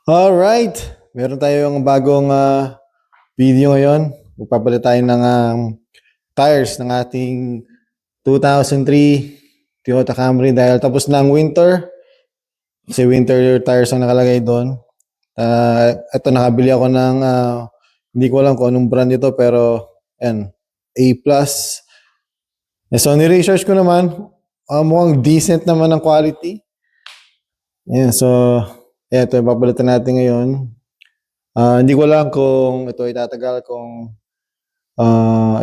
Alright, meron tayong bagong video ngayon. Magpapalit tayo ng tires ng ating 2003 Toyota Camry dahil tapos na ang winter. Kasi winter tires ang nakalagay doon. Ito nakabili ako ng hindi ko alam kung anong brand ito pero yan, A+. So ni-research ko naman, mukhang decent naman ang quality. Yan, so ito yung papalitan natin ngayon. Hindi ko alam kung ito ay tatagal, kung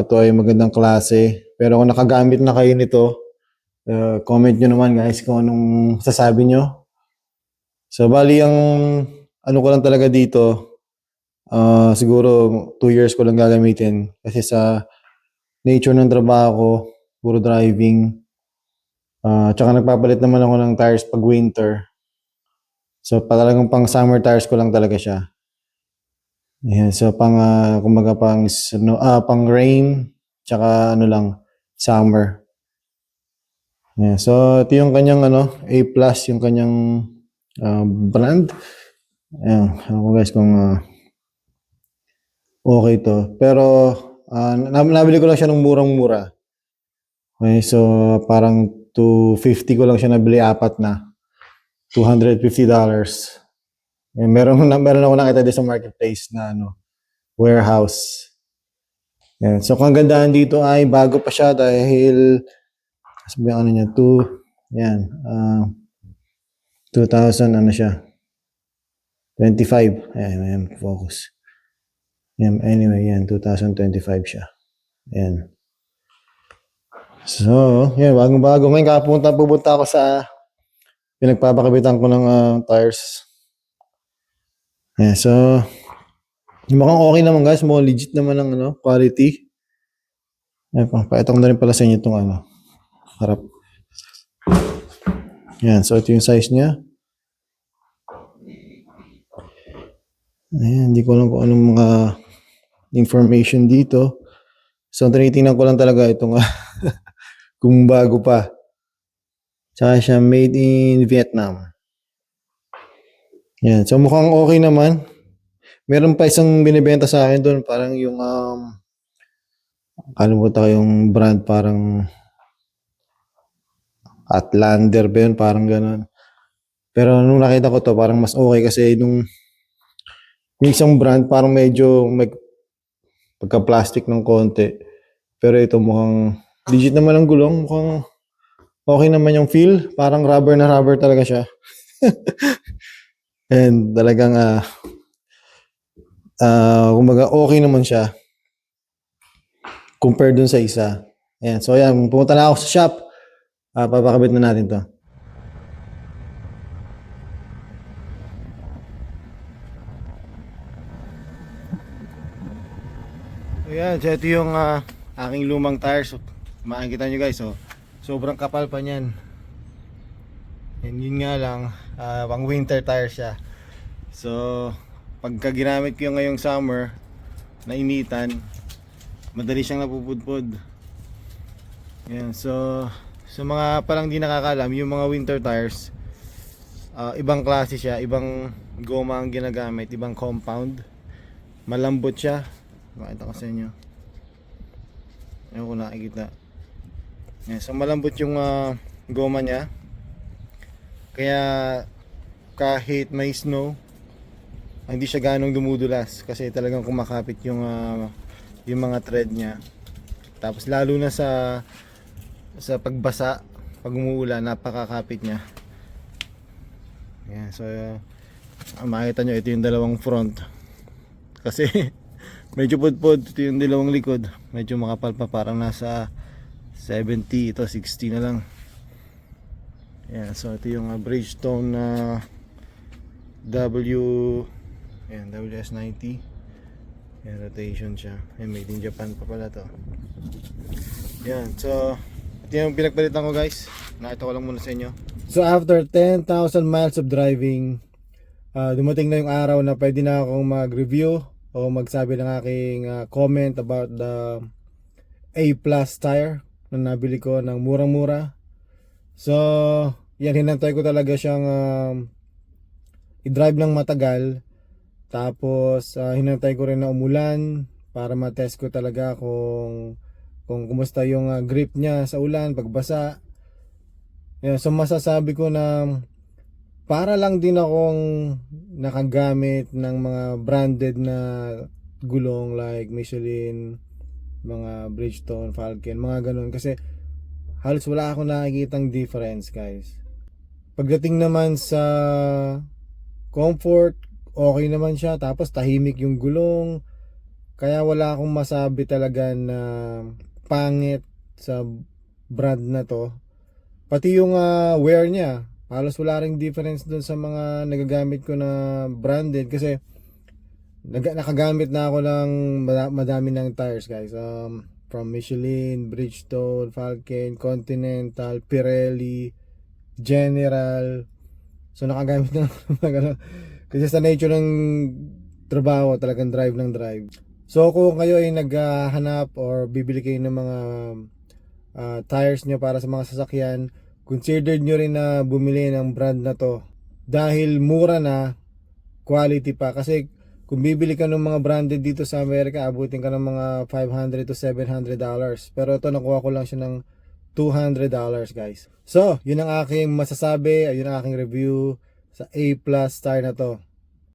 ito ay magandang klase. Pero kung nakagamit na kayo nito, comment nyo naman guys kung anong sasabi nyo. So bali ang ano ko lang talaga dito, siguro 2 years ko lang gagamitin. Kasi sa nature ng trabaho ko, puro driving. Tsaka nagpapalit naman ako ng tires pag winter. So talagang pang summer tires ko lang talaga siya. Ayan, so kumbaga pang rain, tsaka ano lang, summer. Ayan, so ito yung kanyang A+, yung kanyang brand. Ayan, ako guys kung okay to. Pero nabili ko lang siya ng murang-mura. Okay, so parang 250 ko lang siya nabili, apat na. $250. Meron ako nakita din sa marketplace na warehouse. Yan. So kung gandaan dito ay bago pa siya dahil sabi ang niya 2000 siya. 25. Ayan, focus. Yan, anyway, yan 2025 siya. Yan. So, yan, bagong-bago. Ngayon pupunta ako sa pinagpapakabitan ko ng tires. Yeah, so mukhang okay naman guys, mukhang legit naman ang quality. Pakita ko na rin pala sa inyo itong harap. Yan, so ito yung size niya. Ayan, hindi ko alam kung anong mga information dito. So tinitingnan ko lang talaga itong kung bago pa. Tsaka siya made in Vietnam. Yan, so mukhang okay naman. Meron pa isang binibenta sa akin doon, parang yung kalimutan ko yung brand, parang Outlander ba yun, parang gano'n. Pero nung nakita ko to, parang mas okay kasi yung isang brand parang medyo may pagka-plastic ng konti. Pero ito mukhang legit naman ang gulong, mukhang okay naman yung feel, parang rubber na rubber talaga siya. And talagang kumbaga okay naman siya compared dun sa isa. Ayan, so ayan, pumunta na ako sa shop. Papakabit na natin to. Ayan, so ito yung aking lumang tires. Makikita nyo guys, sobrang kapal pa niyan. And yun nga lang, pang winter tire siya. So pagka ginamit ko yung ngayong summer na initan, madali siyang napupudpod. Ayan, so sa mga parang di nakakalam, yung mga winter tires, ibang klase siya, ibang goma ang ginagamit, ibang compound. Malambot siya. Makita ko sa inyo. Ayun kung nakikita. Ayan, so malambot yung goma niya. Kaya kahit may snow, hindi siya ganong dumudulas kasi talagang kumakapit yung mga thread niya. Tapos lalo na sa pagbasa, pag umuulan, napakakapit niya. Ayan, so makikita nyo, ito yung dalawang front kasi medyo pudpud. Ito yung dalawang likod, medyo makapal pa, parang nasa 70, ito 60 na lang. Ayan, so ito yung Bridgestone WS90. Ayan, rotation siya. Ayan, made in Japan pa pala to. Ayan, so ito yung pinagpalitan ko guys. Nakita ko lang muna sa inyo. So after 10,000 miles of driving, dumating na yung araw na pwede na akong mag-review o magsabi ng aking comment about the A+ tire na nabili ko ng murang-mura. So yan, hinantay ko talaga siyang i-drive ng matagal. Tapos hinantay ko rin na umulan para ma-test ko talaga kung kumusta yung grip niya sa ulan, pagbasa. Yan, so masasabi ko na para lang din akong nakagamit ng mga branded na gulong like Michelin, mga Bridgestone, Falcon, mga ganun. Kasi halos wala akong nakikitang difference, guys. Pagdating naman sa comfort, okay naman siya. Tapos tahimik yung gulong. Kaya wala akong masabi talaga na pangit sa brand na to. Pati yung wear niya, halos wala ring difference dun sa mga nagagamit ko na branded. Kasi nakagamit na ako ng madami ng tires, guys. From Michelin, Bridgestone, Falcon, Continental, Pirelli, General. So nakagamit na ako ng mga ganun. Kasi sa nature ng trabaho, talagang drive ng drive. So kung kayo ay naghahanap or bibili kayo ng mga tires nyo para sa mga sasakyan, consider nyo rin na bumili ng brand na to. Dahil mura na, quality pa. Kasi kung bibili ka ng mga branded dito sa Amerika, abutin ka ng mga $500 to $700. Pero ito, nakuha ko lang siya ng $200, guys. So, yun ang aking masasabi, yun ang aking review sa A+ tire na to.